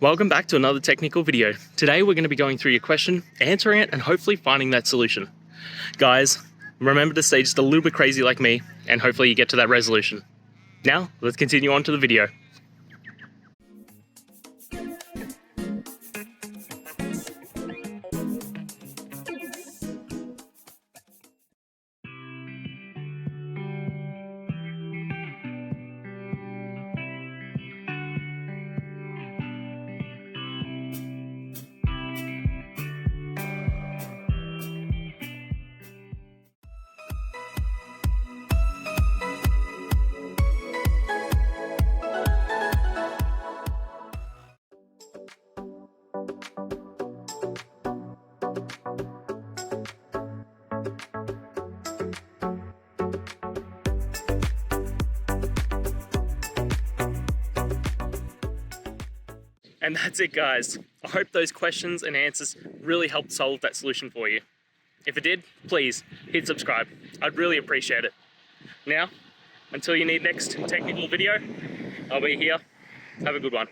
Welcome back to another technical video. Today we're going to be going through your question, answering it, and hopefully finding that solution. Guys, remember to stay just a little bit crazy like me, and hopefully you get to that resolution. Now, let's continue on to the video. And that's it, guys. I hope those questions and answers really helped solve that solution for you. If it did, please hit subscribe. I'd really appreciate it. Now, until you need next technical video, I'll be here. Have a good one.